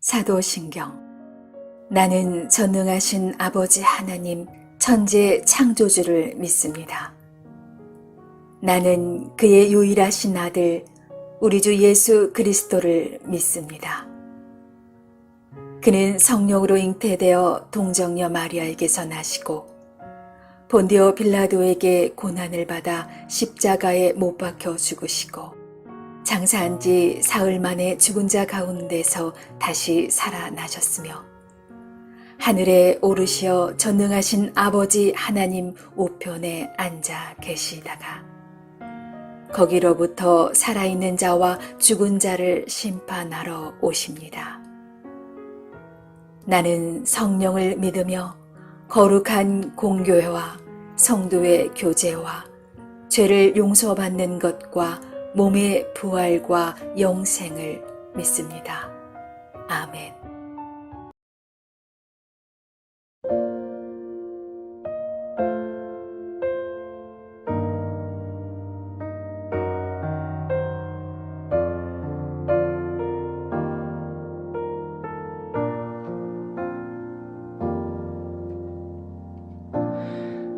사도신경. 나는 전능하신 아버지 하나님 천지 창조주를 믿습니다. 나는 그의 유일하신 아들 우리 주 예수 그리스도를 믿습니다. 그는 성령으로 잉태되어 동정녀 마리아에게서 나시고 본디오 빌라도에게 고난을 받아 십자가에 못 박혀 죽으시고 장사한 지 사흘 만에 죽은 자 가운데서 다시 살아나셨으며 하늘에 오르시어 전능하신 아버지 하나님 우편에 앉아 계시다가 거기로부터 살아있는 자와 죽은 자를 심판하러 오십니다. 나는 성령을 믿으며 거룩한 공교회와 성도의 교제와 죄를 용서받는 것과 몸의 부활과 영생을 믿습니다. 아멘.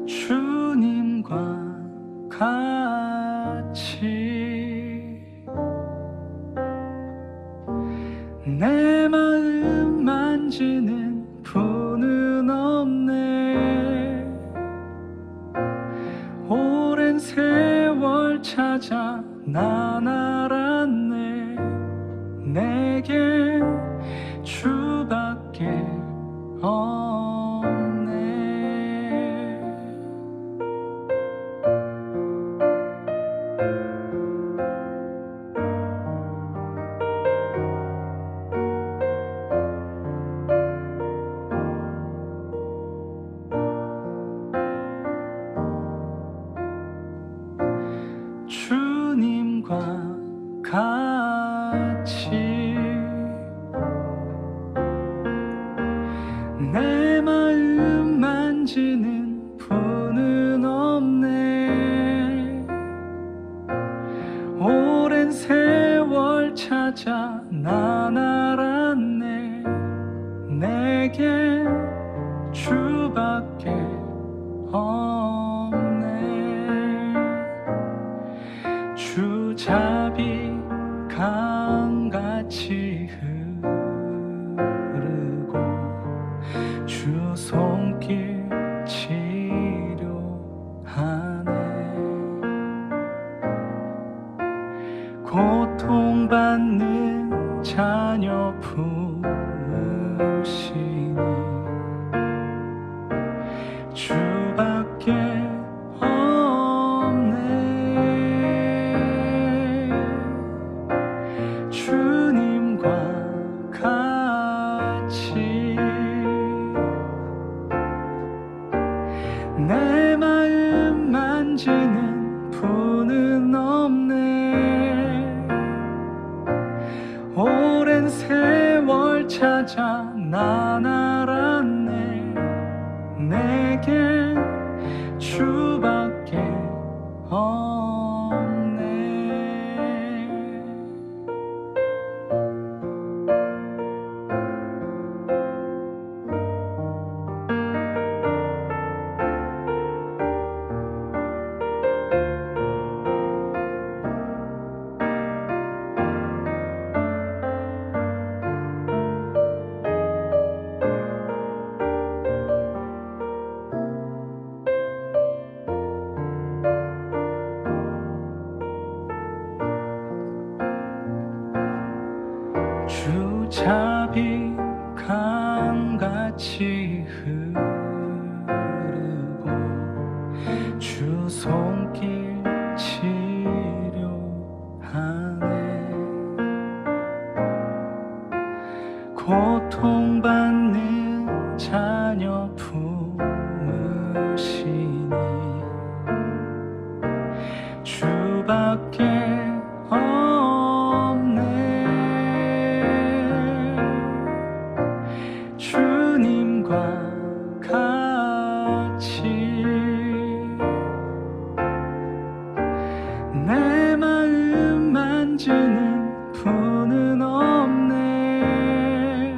주님과 같이 내 마음 만지는 분은 없네. 오랜 세월 찾아 난 알았네. 내게 주밖에 없네. 주님과 같이 내 마음 만지는 분은 없네. 오랜 세월 찾아 난 알았네. 내게 주밖에 없네. 주잡이 강같이 흐르고 주 손길 치료하네. 고통받는 자녀 품으시니 주밖에 주님과 같이 내 마음 만지는 분은 없네. 오랜 세월 찾아 난 알았네. 내게 주밖에 없네. 주잡이 강같이 흐르고 주 손길 치료하네. 고통받는 자녀 품으시니 주밖에 주님과 같이 내 마음 만지는 분은 없네.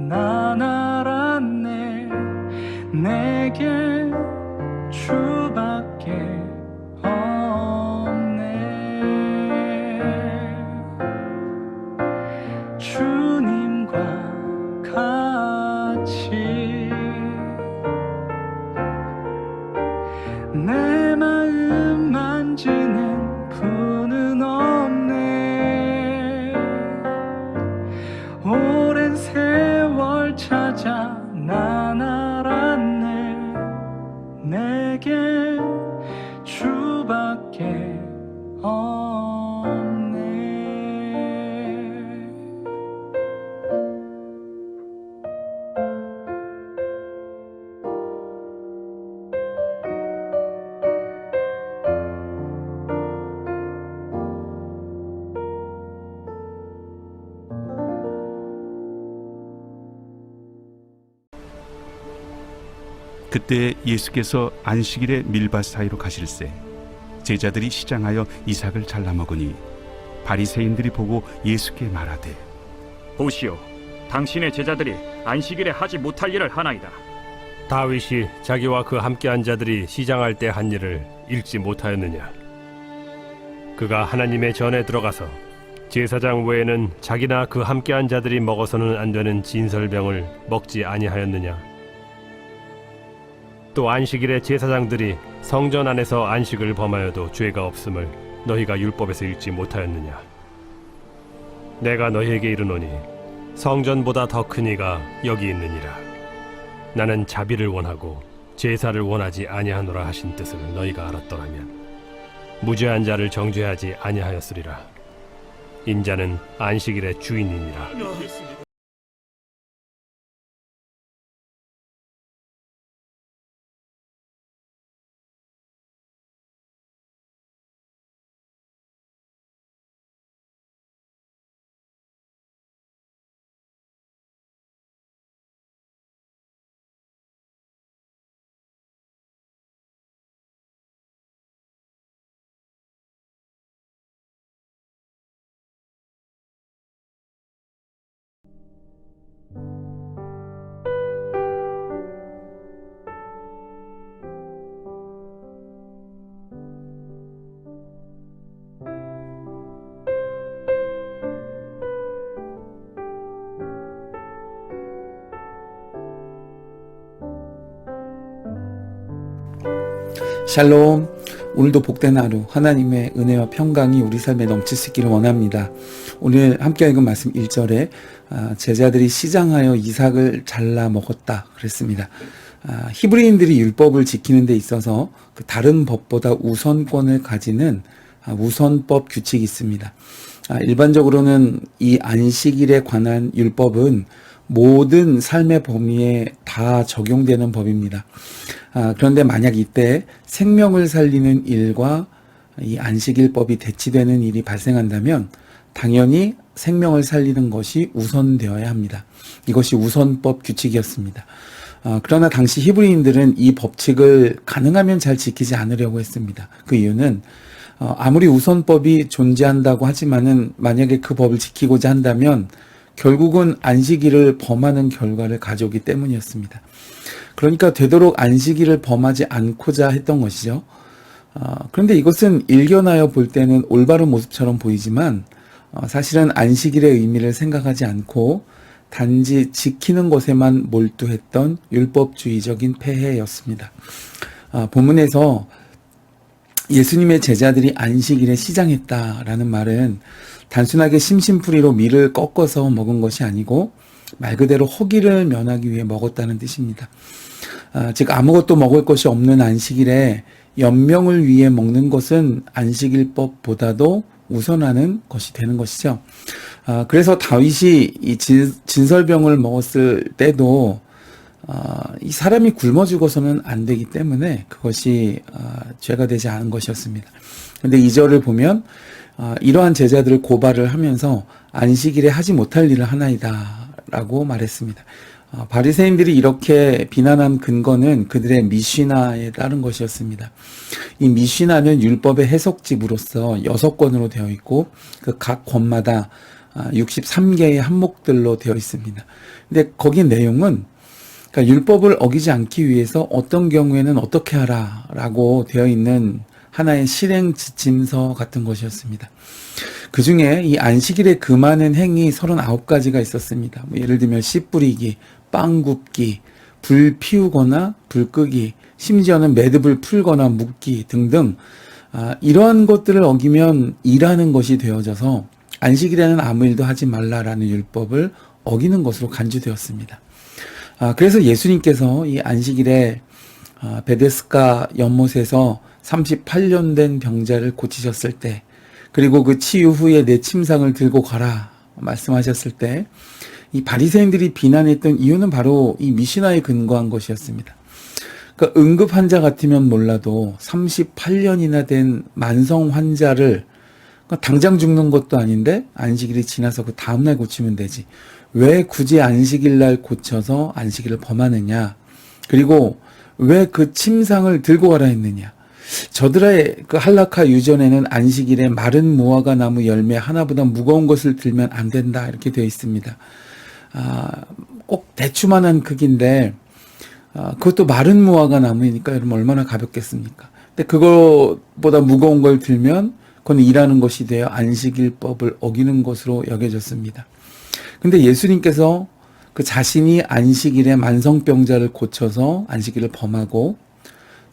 난 알았네. 내게 주밖에 없네. 주님과 같이 내 마음 만지는 분은 없네. 오랜 세월 찾아 난 알았네. 내게 주밖에 없네. 그때 예수께서 안식일에 밀밭 사이로 가실새 제자들이 시장하여 이삭을 잘라 먹으니 바리새인들이 보고 예수께 말하되 보시오, 당신의 제자들이 안식일에 하지 못할 일을 하나이다. 다윗이 자기와 그 함께한 자들이 시장할 때 한 일을 읽지 못하였느냐? 그가 하나님의 전에 들어가서 제사장 외에는 자기나 그 함께한 자들이 먹어서는 안 되는 진설병을 먹지 아니하였느냐? 또 안식일에 제사장들이 성전 안에서 안식을 범하여도 죄가 없음을 너희가 율법에서 읽지 못하였느냐? 내가 너희에게 이르노니 성전보다 더 큰 이가 여기 있느니라. 나는 자비를 원하고 제사를 원하지 아니하노라 하신 뜻을 너희가 알았더라면 무죄한 자를 정죄하지 아니하였으리라. 인자는 안식일의 주인이니라. 샬롬. 오늘도 복된 하루, 하나님의 은혜와 평강이 우리 삶에 넘칠 수 있기를 원합니다. 오늘 함께 읽은 말씀 1절에 제자들이 시장하여 이삭을 잘라 먹었다 그랬습니다. 히브리인들이 율법을 지키는 데 있어서 그 다른 법보다 우선권을 가지는 우선법 규칙이 있습니다. 일반적으로는 이 안식일에 관한 율법은 모든 삶의 범위에 다 적용되는 법입니다. 그런데 만약 이때 생명을 살리는 일과 이 안식일법이 대치되는 일이 발생한다면 당연히 생명을 살리는 것이 우선되어야 합니다. 이것이 우선법 규칙이었습니다. 그러나 당시 히브리인들은 이 법칙을 가능하면 잘 지키지 않으려고 했습니다. 그 이유는 아무리 우선법이 존재한다고 하지만은 만약에 그 법을 지키고자 한다면 결국은 안식일을 범하는 결과를 가져오기 때문이었습니다. 그러니까 되도록 안식일을 범하지 않고자 했던 것이죠. 그런데 이것은 일견하여 볼 때는 올바른 모습처럼 보이지만 사실은 안식일의 의미를 생각하지 않고 단지 지키는 것에만 몰두했던 율법주의적인 폐해였습니다. 본문에서 예수님의 제자들이 안식일에 시장했다라는 말은 단순하게 심심풀이로 밀을 꺾어서 먹은 것이 아니고 말 그대로 허기를 면하기 위해 먹었다는 뜻입니다. 즉 아무것도 먹을 것이 없는 안식일에 연명을 위해 먹는 것은 안식일법보다도 우선하는 것이 되는 것이죠. 그래서 다윗이 이 진설병을 먹었을 때도 이 사람이 굶어 죽어서는 안 되기 때문에 그것이 죄가 되지 않은 것이었습니다. 그런데 2절을 보면 이러한 제자들을 고발을 하면서 안식일에 하지 못할 일을 하나이다 라고 말했습니다. 바리새인들이 이렇게 비난한 근거는 그들의 미시나에 따른 것이었습니다. 이 미시나는 율법의 해석집으로서 6권으로 되어 있고 그 각 권마다 63개의 항목들로 되어 있습니다. 근데 거기 내용은 그러니까 율법을 어기지 않기 위해서 어떤 경우에는 어떻게 하라라고 되어 있는 하나의 실행 지침서 같은 것이었습니다. 그 중에 이 안식일에 금하는 행위 39가지가 있었습니다. 뭐 예를 들면 씨 뿌리기, 빵 굽기, 불 피우거나 불 끄기, 심지어는 매듭을 풀거나 묶기 등등 이러한 것들을 어기면 일하는 것이 되어져서 안식일에는 아무 일도 하지 말라라는 율법을 어기는 것으로 간주되었습니다. 그래서 예수님께서 이 안식일에 베데스가 연못에서 38년 된 병자를 고치셨을 때, 그리고 그 치유 후에 내 침상을 들고 가라 말씀하셨을 때, 이 바리새인들이 비난했던 이유는 바로 이 미시나에 근거한 것이었습니다. 그러니까 응급 환자 같으면 몰라도 38년이나 된 만성 환자를 그러니까 당장 죽는 것도 아닌데 안식일이 지나서 그 다음날 고치면 되지. 왜 굳이 안식일 날 고쳐서 안식일을 범하느냐? 그리고 왜 그 침상을 들고 가라 했느냐? 저들의 그 할라카 유전에는 안식일에 마른 무화과 나무 열매 하나보다 무거운 것을 들면 안 된다 이렇게 되어 있습니다. 꼭 대추만한 크기인데 그것도 마른 무화과 나무이니까 여러분 얼마나 가볍겠습니까? 근데 그것보다 무거운 걸 들면 그건 일하는 것이 되어 안식일법을 어기는 것으로 여겨졌습니다. 근데 예수님께서 그 자신이 안식일에 만성병자를 고쳐서 안식일을 범하고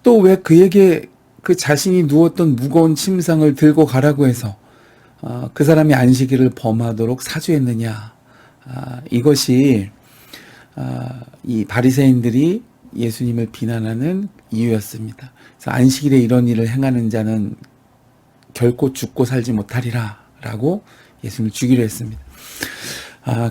또 왜 그에게 그 자신이 누웠던 무거운 침상을 들고 가라고 해서 그 사람이 안식일을 범하도록 사주했느냐. 이것이 이 바리새인들이 예수님을 비난하는 이유였습니다. 그래서 안식일에 이런 일을 행하는 자는 결코 죽고 살지 못하리라 라고 예수님을 죽이려 했습니다.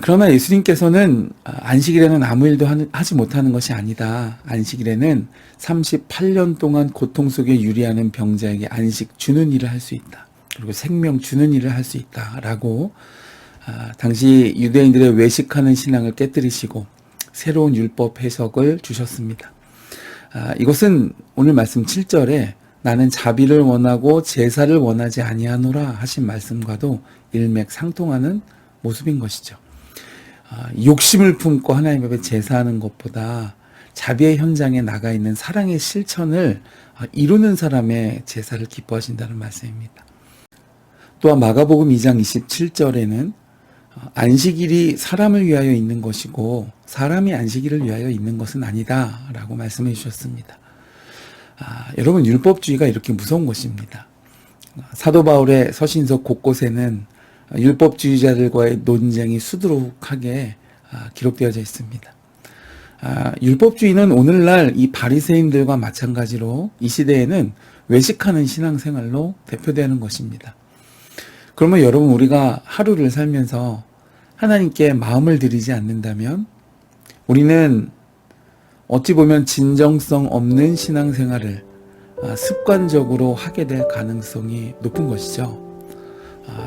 그러나 예수님께서는 안식일에는 아무 일도 하지 못하는 것이 아니다. 안식일에는 38년 동안 고통 속에 유리하는 병자에게 안식 주는 일을 할 수 있다. 그리고 생명 주는 일을 할 수 있다. 라고 당시 유대인들의 외식하는 신앙을 깨뜨리시고 새로운 율법 해석을 주셨습니다. 이것은 오늘 말씀 7절에 나는 자비를 원하고 제사를 원하지 아니하노라 하신 말씀과도 일맥상통하는 모습인 것이죠. 욕심을 품고 하나님 앞에 제사하는 것보다 자비의 현장에 나가 있는 사랑의 실천을 이루는 사람의 제사를 기뻐하신다는 말씀입니다. 또한 마가복음 2장 27절에는 안식일이 사람을 위하여 있는 것이고 사람이 안식일을 위하여 있는 것은 아니다 라고 말씀해 주셨습니다. 여러분 율법주의가 이렇게 무서운 것입니다. 사도 바울의 서신서 곳곳에는 율법주의자들과의 논쟁이 수두룩하게 기록되어져 있습니다. 율법주의는 오늘날 이 바리새인들과 마찬가지로 이 시대에는 외식하는 신앙생활로 대표되는 것입니다. 그러면 여러분 우리가 하루를 살면서 하나님께 마음을 들이지 않는다면 우리는 어찌 보면 진정성 없는 신앙생활을 습관적으로 하게 될 가능성이 높은 것이죠.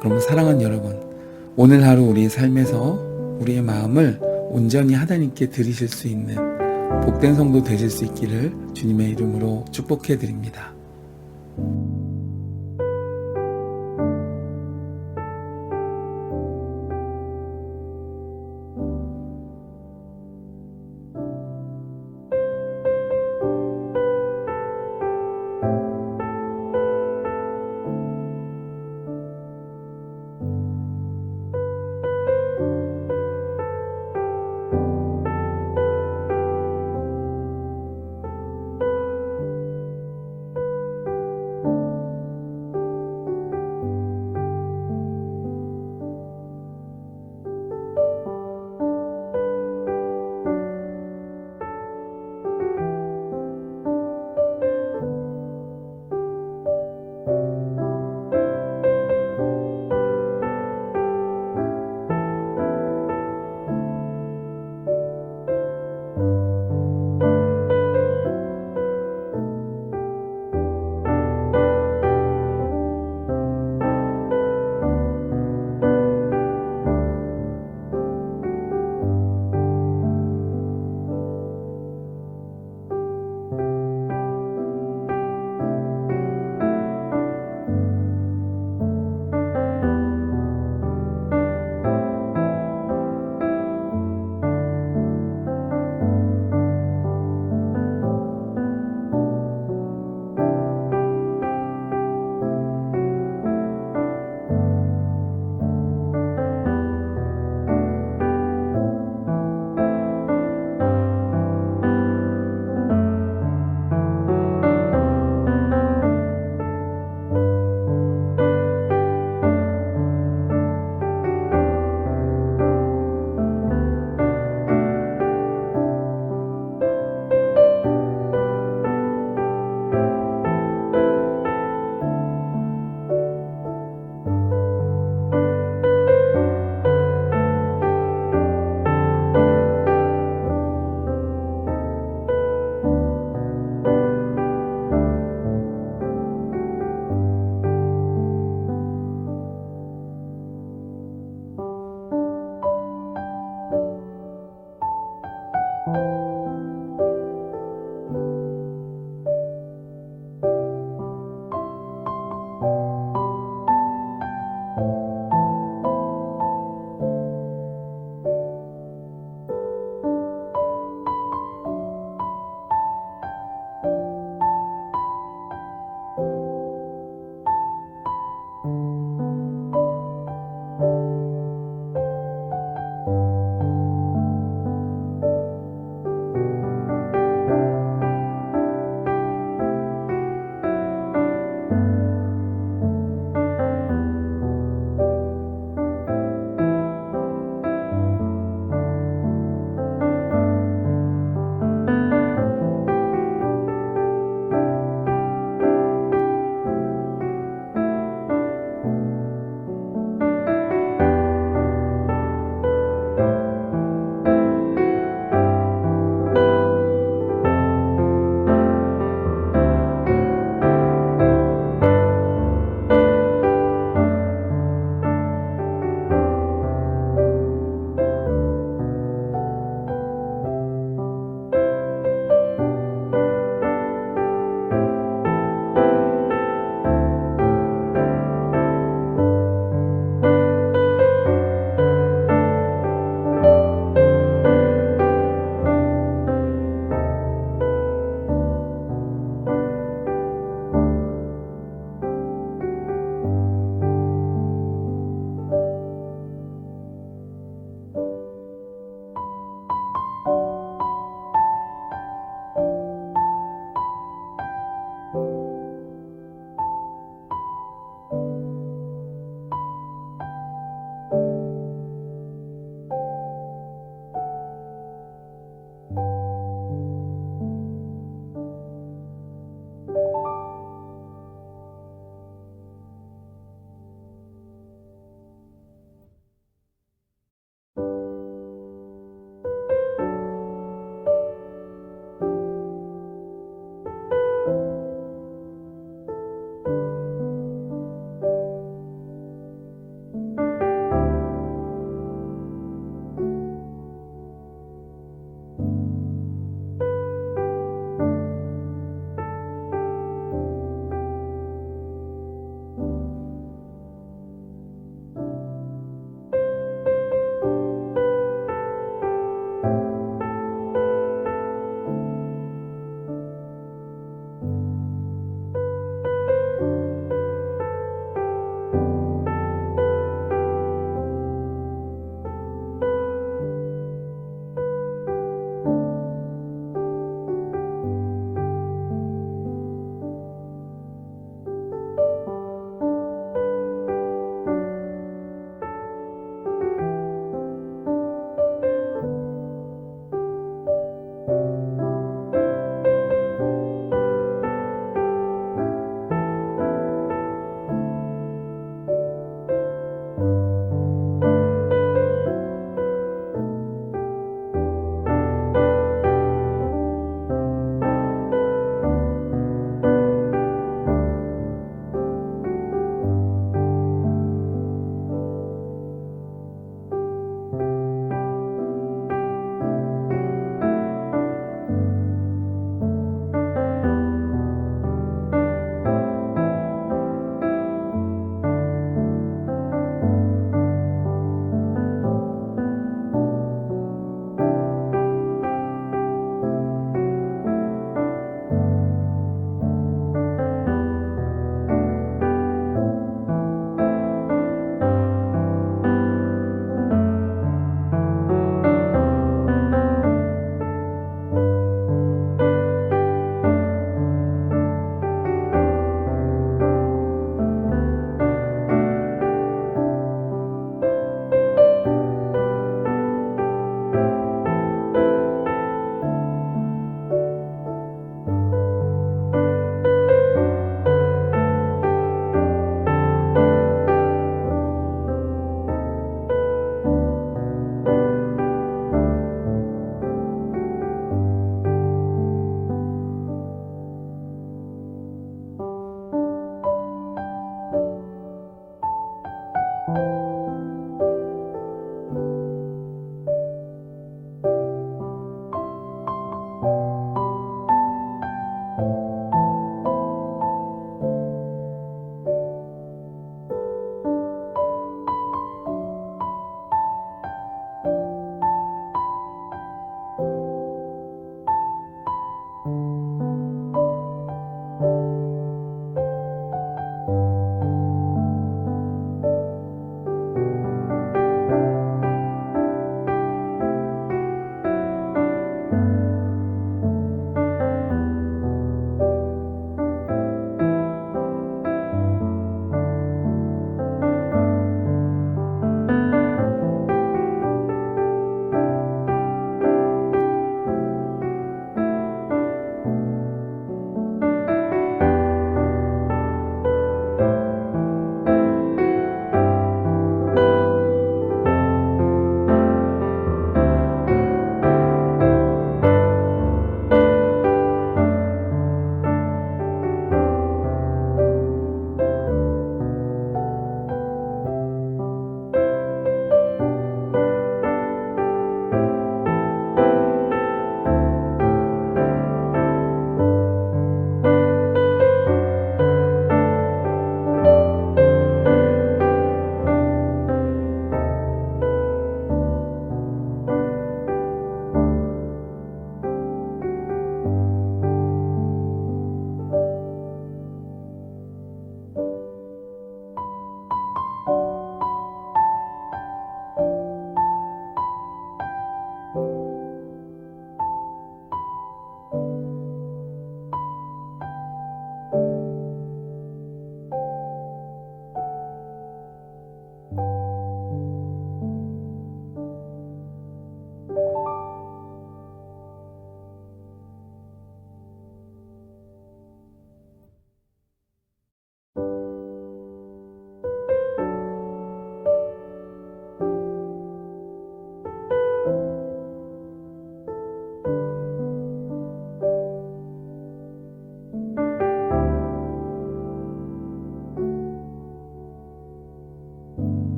그러면 사랑하는 여러분, 오늘 하루 우리의 삶에서 우리의 마음을 온전히 하나님께 드리실 수 있는 복된 성도 되실 수 있기를 주님의 이름으로 축복해 드립니다.